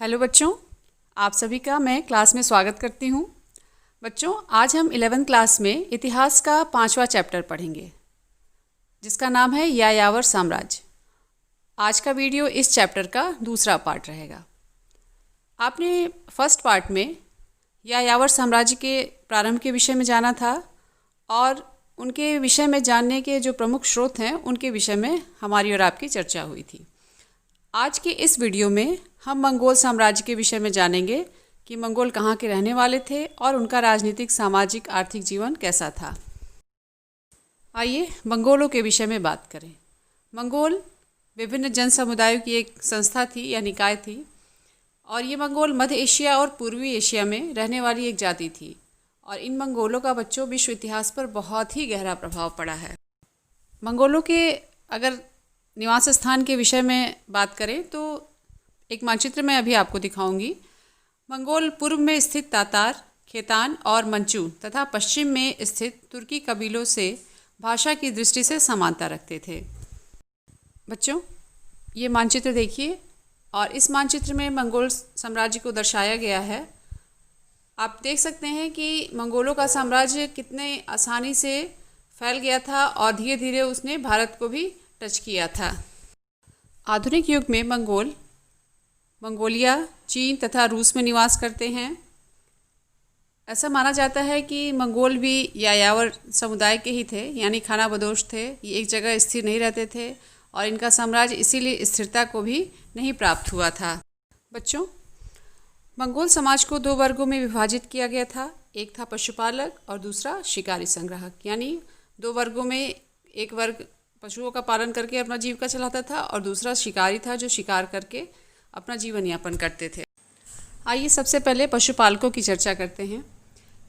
Hello बच्चों, आप सभी का मैं क्लास में स्वागत करती हूँ। बच्चों, आज हम 11वीं क्लास में इतिहास का 5वां चैप्टर पढ़ेंगे जिसका नाम है यायावर साम्राज्य। आज का वीडियो इस चैप्टर का दूसरा पार्ट रहेगा। आपने फर्स्ट पार्ट में यायावर साम्राज्य के प्रारंभ के विषय में जाना था और उनके विषय में जानने के जो प्रमुख स्रोत हैं उनके विषय में हमारी और आपकी चर्चा हुई थी। आज के इस वीडियो में हम मंगोल साम्राज्य के विषय में जानेंगे कि मंगोल कहाँ के रहने वाले थे और उनका राजनीतिक, सामाजिक, आर्थिक जीवन कैसा था। आइए मंगोलों के विषय में बात करें। मंगोल विभिन्न जन समुदायों की एक संस्था थी या निकाय थी और ये मंगोल मध्य एशिया और पूर्वी एशिया में रहने वाली एक जाति थी और इन मंगोलों का बच्चों विश्व इतिहास पर बहुत ही गहरा प्रभाव पड़ा है। मंगोलों के अगर निवास स्थान के विषय में बात करें तो एक मानचित्र मैं अभी आपको दिखाऊंगी। मंगोल पूर्व में स्थित तातार, खेतान और मंचू तथा पश्चिम में स्थित तुर्की कबीलों से भाषा की दृष्टि से समानता रखते थे। बच्चों, ये मानचित्र देखिए और इस मानचित्र में मंगोल साम्राज्य को दर्शाया गया है। आप देख सकते हैं कि मंगोलों का साम्राज्य कितने आसानी से फैल गया था और धीरे धीरे उसने भारत को भी टच किया था। आधुनिक युग में मंगोल मंगोलिया, चीन तथा रूस में निवास करते हैं। ऐसा माना जाता है कि मंगोल भी यायावर समुदाय के ही थे, यानी खानाबदोश थे। ये एक जगह स्थिर नहीं रहते थे और इनका साम्राज्य इसीलिए स्थिरता को भी नहीं प्राप्त हुआ था। बच्चों, मंगोल समाज को दो वर्गों में विभाजित किया गया था। एक था पशुपालक और दूसरा शिकारी संग्राहक, यानी दो वर्गों में एक वर्ग पशुओं का पालन करके अपना जीविका चलाता था और दूसरा शिकारी था जो शिकार करके अपना जीवन यापन करते थे। आइए सबसे पहले पशुपालकों की चर्चा करते हैं।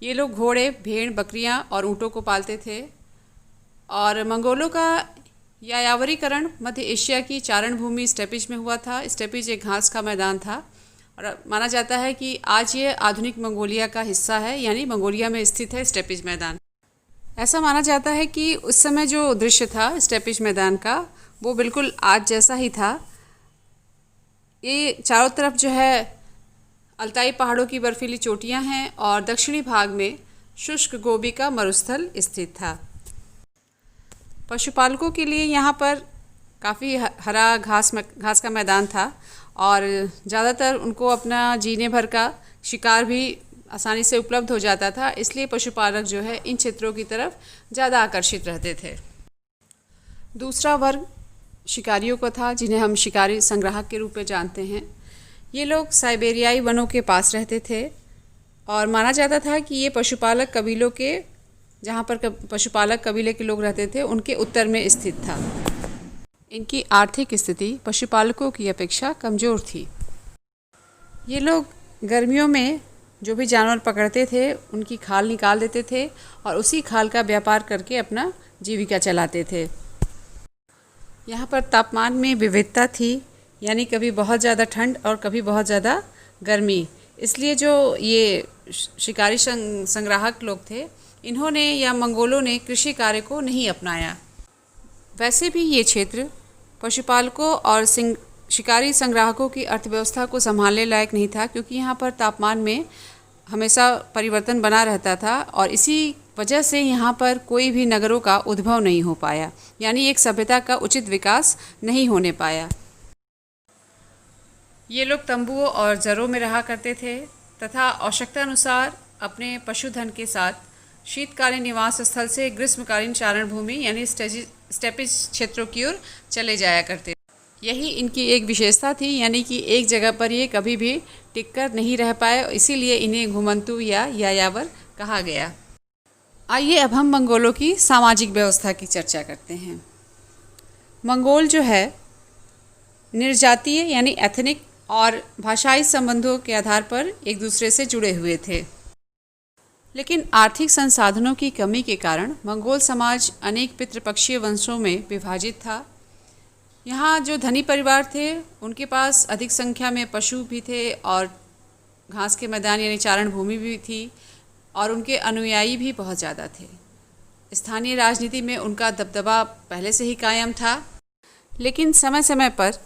ये लोग घोड़े, भेड़, बकरियां और ऊँटों को पालते थे और मंगोलों का यायावरीकरण मध्य एशिया की चारण भूमि स्टेपिज में हुआ था। स्टेपिज एक घास का मैदान था और माना जाता है कि आज ये आधुनिक मंगोलिया का हिस्सा है, यानी मंगोलिया में स्थित है स्टेपिज मैदान। ऐसा माना जाता है कि उस समय जो दृश्य था स्टेपिज मैदान का वो बिल्कुल आज जैसा ही था। ये चारों तरफ जो है अल्ताई पहाड़ों की बर्फीली चोटियां हैं और दक्षिणी भाग में शुष्क गोबी का मरुस्थल स्थित था। पशुपालकों के लिए यहाँ पर काफ़ी हरा घास का मैदान था और ज़्यादातर उनको अपना जीने भर का शिकार भी आसानी से उपलब्ध हो जाता था, इसलिए पशुपालक जो है इन क्षेत्रों की तरफ ज़्यादा आकर्षित रहते थे। दूसरा वर्ग शिकारियों का था, जिन्हें हम शिकारी संग्राहक के रूप में जानते हैं। ये लोग साइबेरियाई वनों के पास रहते थे और माना जाता था कि ये पशुपालक कबीलों के, जहाँ पर पशुपालक कबीले के लोग रहते थे, उनके उत्तर में स्थित था। इनकी आर्थिक स्थिति पशुपालकों की अपेक्षा कमज़ोर थी। ये लोग गर्मियों में जो भी जानवर पकड़ते थे उनकी खाल निकाल देते थे और उसी खाल का व्यापार करके अपना जीविका चलाते थे। यहाँ पर तापमान में विविधता थी, यानी कभी बहुत ज़्यादा ठंड और कभी बहुत ज़्यादा गर्मी। इसलिए जो ये शिकारी संग्राहक लोग थे, इन्होंने या मंगोलों ने कृषि कार्य को नहीं अपनाया। वैसे भी ये क्षेत्र पशुपालकों और शिकारी संग्राहकों की अर्थव्यवस्था को संभालने लायक नहीं था, क्योंकि यहाँ पर तापमान में हमेशा परिवर्तन बना रहता था और इसी वजह से यहाँ पर कोई भी नगरों का उद्भव नहीं हो पाया, यानी एक सभ्यता का उचित विकास नहीं होने पाया। ये लोग तंबुओं और जरों में रहा करते थे तथा आवश्यकता अनुसार अपने पशुधन के साथ शीतकालीन निवास स्थल से ग्रीष्मकालीन चारण भूमि यानी स्टेपिज क्षेत्रों की ओर चले जाया करते। यही इनकी एक विशेषता थी, यानी कि एक जगह पर ये कभी भी टिककर नहीं रह पाए, इसीलिए इन्हें घुमंतु या यायावर कहा गया। आइए अब हम मंगोलों की सामाजिक व्यवस्था की चर्चा करते हैं। मंगोल जो है निर्जातीय यानी एथनिक और भाषाई संबंधों के आधार पर एक दूसरे से जुड़े हुए थे, लेकिन आर्थिक संसाधनों की कमी के कारण मंगोल समाज अनेक पितृपक्षीय वंशों में विभाजित था। यहाँ जो धनी परिवार थे उनके पास अधिक संख्या में पशु भी थे और घास के मैदान यानी चारण भूमि भी थी और उनके अनुयायी भी बहुत ज़्यादा थे। स्थानीय राजनीति में उनका दबदबा पहले से ही कायम था, लेकिन समय समय पर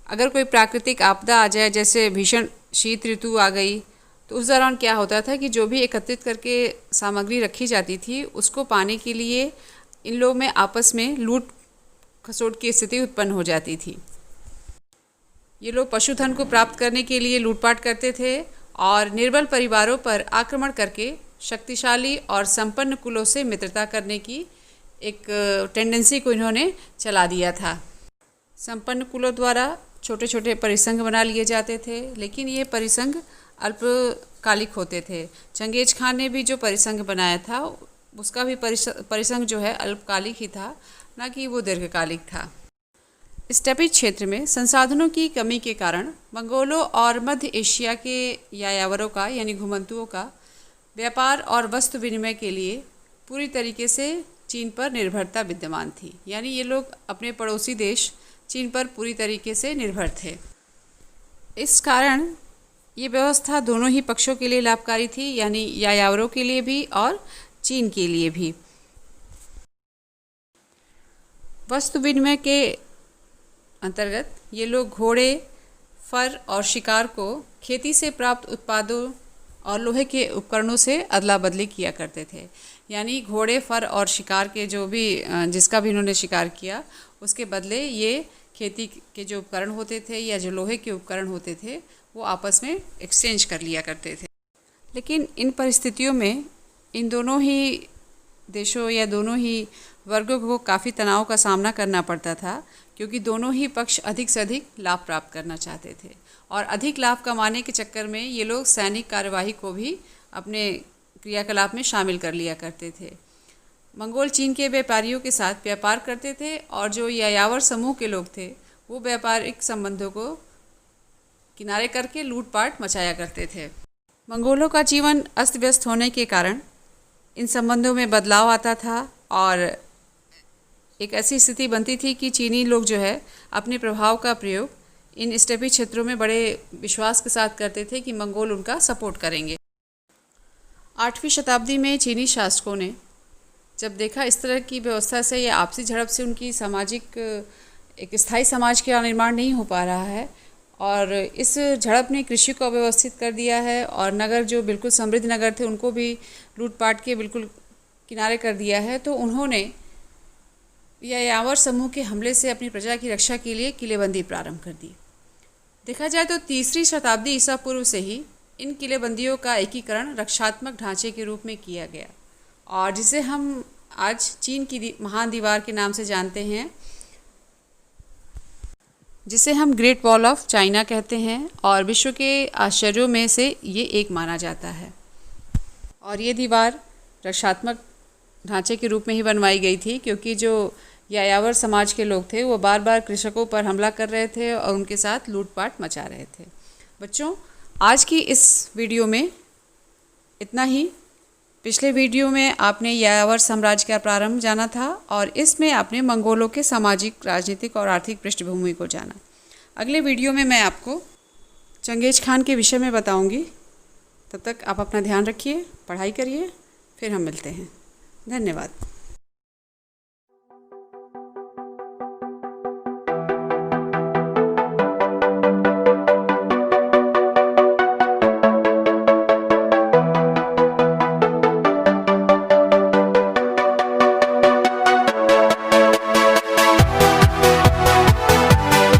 अगर कोई प्राकृतिक आपदा आ जाए, जैसे भीषण शीत ऋतु आ गई तो उस दौरान क्या होता था कि जो भी एकत्रित करके सामग्री रखी जाती थी उसको पाने के लिए इन लोगों में आपस में लूट खसोट की स्थिति उत्पन्न हो जाती थी। ये लोग पशुधन को प्राप्त करने के लिए लूटपाट करते थे और निर्बल परिवारों पर आक्रमण करके शक्तिशाली और संपन्न कुलों से मित्रता करने की एक टेंडेंसी को इन्होंने चला दिया था। संपन्न कुलों द्वारा छोटे छोटे परिसंघ बना लिए जाते थे, लेकिन ये परिसंघ अल्पकालिक होते थे। चंगेज खान ने भी जो परिसंघ बनाया था उसका भी परिसंघ जो है अल्पकालिक ही था, ना कि वो दीर्घकालिक था। स्टेपी क्षेत्र में संसाधनों की कमी के कारण मंगोलों और मध्य एशिया के यायावरों का यानी घुमंतुओं का व्यापार और वस्तु विनिमय के लिए पूरी तरीके से चीन पर निर्भरता विद्यमान थी। यानी ये लोग अपने पड़ोसी देश चीन पर पूरी तरीके से निर्भर थे। इस कारण ये व्यवस्था दोनों ही पक्षों के लिए लाभकारी थी, यानी यायावरों के लिए भी और चीन के लिए भी। वस्तु विनिमय के अंतर्गत ये लोग घोड़े, फर और शिकार को खेती से प्राप्त उत्पादों और लोहे के उपकरणों से अदला बदली किया करते थे। यानी घोड़े, फर और शिकार के जो भी जिसका भी इन्होंने शिकार किया उसके बदले ये खेती के जो उपकरण होते थे या जो लोहे के उपकरण होते थे वो आपस में एक्सचेंज कर लिया करते थे। लेकिन इन परिस्थितियों में इन दोनों ही देशों या दोनों ही वर्गों को काफ़ी तनाव का सामना करना पड़ता था, क्योंकि दोनों ही पक्ष अधिक से अधिक लाभ प्राप्त करना चाहते थे और अधिक लाभ कमाने के चक्कर में ये लोग सैनिक कार्यवाही को भी अपने क्रियाकलाप में शामिल कर लिया करते थे। मंगोल चीन के व्यापारियों के साथ व्यापार करते थे और जो यायावर समूह के लोग थे वो व्यापारिक संबंधों को किनारे करके लूटपाट मचाया करते थे। मंगोलों का जीवन अस्त व्यस्त होने के कारण इन संबंधों में बदलाव आता था और एक ऐसी स्थिति बनती थी कि चीनी लोग जो है अपने प्रभाव का प्रयोग इन स्टेपी क्षेत्रों में बड़े विश्वास के साथ करते थे कि मंगोल उनका सपोर्ट करेंगे। 8वीं शताब्दी में चीनी शासकों ने जब देखा इस तरह की व्यवस्था से या आपसी झड़प से उनकी सामाजिक एक स्थायी समाज का निर्माण नहीं हो पा रहा है और इस झड़प ने कृषि को अव्यवस्थित कर दिया है और नगर जो बिल्कुल समृद्ध नगर थे उनको भी लूटपाट के बिल्कुल किनारे कर दिया है, तो उन्होंने यायावर समूह के हमले से अपनी प्रजा की रक्षा के लिए किलेबंदी प्रारंभ कर दी। देखा जाए तो 3री शताब्दी ईसा पूर्व से ही इन किलेबंदियों का एकीकरण रक्षात्मक ढांचे के रूप में किया गया और जिसे हम आज चीन की महान दीवार के नाम से जानते हैं, जिसे हम ग्रेट वॉल ऑफ चाइना कहते हैं और विश्व के आश्चर्यों में से ये एक माना जाता है। और ये दीवार रक्षात्मक ढांचे के रूप में ही बनवाई गई थी, क्योंकि जो यायावर समाज के लोग थे वो बार बार कृषकों पर हमला कर रहे थे और उनके साथ लूटपाट मचा रहे थे। बच्चों, आज की इस वीडियो में इतना ही। पिछले वीडियो में आपने यायावर साम्राज्य का प्रारंभ जाना था और इसमें आपने मंगोलों के सामाजिक, राजनीतिक और आर्थिक पृष्ठभूमि को जाना। अगले वीडियो में मैं आपको चंगेज खान के विषय में बताऊंगी। तब तक आप अपना ध्यान रखिए, पढ़ाई करिए, फिर हम मिलते हैं। धन्यवाद।